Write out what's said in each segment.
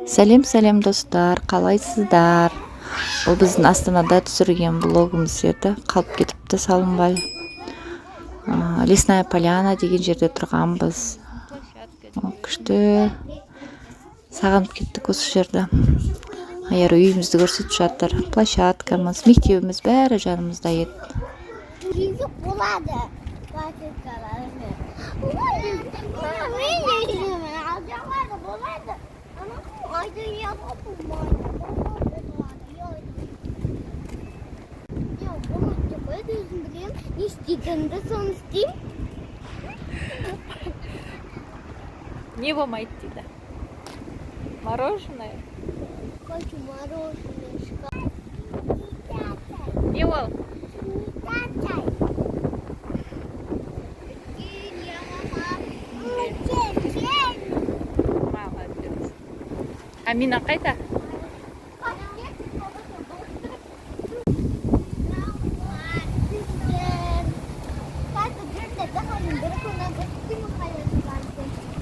Сәлем достар, қалайсыздар? Бұл біздің Астанада түсірген блогымыз еді. Қалып кетіпті салынбай. Лесная поляна деген жерде тұрғанбыз. Күшті сағынып кеттік осы жерді. Аяр үйімізді көрсетіп жатыр. Площадкамыз, мектебіміз бәрі жанымызда еді. Болады. Не істейтінді соны істеймін. Не болмайды дейді. Мороженое? Хочу мороженое. Не ол? Молодец. Амина қайда?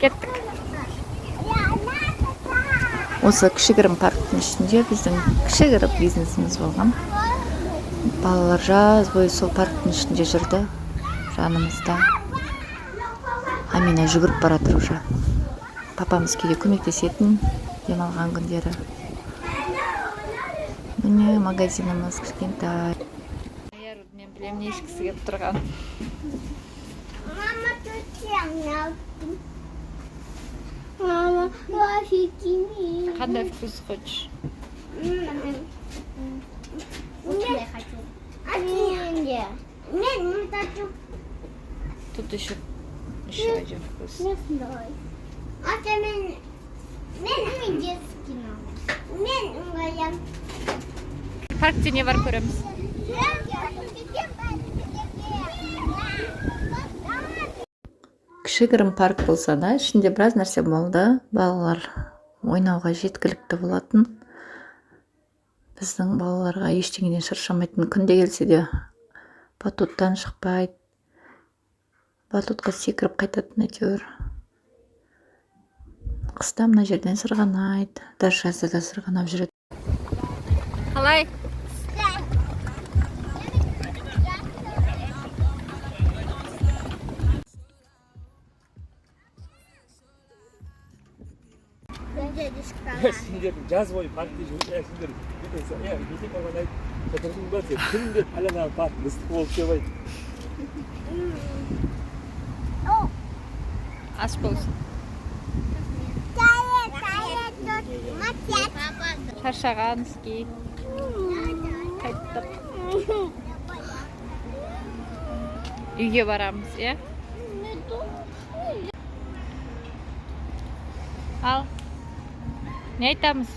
Кеттік. Осы кішігірім парктың ішінде біздің кішігірім бизнесіміз болған. Балалар жаз бойы сол парктың ішінде жүрді, жанымызда. Амина жүгіріп баратыр уже. Папамыз кейде көмектесетін демалған күндері. Міне магазиніміз кішкентай. Мен білем не ішкісі келіп тұрған. Мама, тут Мама, офигеть. Қандай вкус хочешь? Вот я хочу. Мен хочу. Тут еще один вкус. Не знаю. Мен детский надо. Мен Паркте не бар көреміз. Кішігірім парк болса да, ішінде біраз нәрсе болды. Балалар ойнауға жеткілікті болатын. Біздің балаларға ештеңеден шаршамайтын, күнде келсе де батуттан шықпайды. Батутқа секіріп қайтатын әйтеуір. Қыста мына жерден сырғанайды, даже жазда да сырғанап жүреді. Қалай? сендер жаз бойы паркте жүріп, сендер мектеп барған айт, отырдың ба сен, күнде поляна парк ыстық болып келмейді. Ас болсын. Шаршаған ски. Қайттық. Үйге барамыз, е? Ал. Не айтамыз?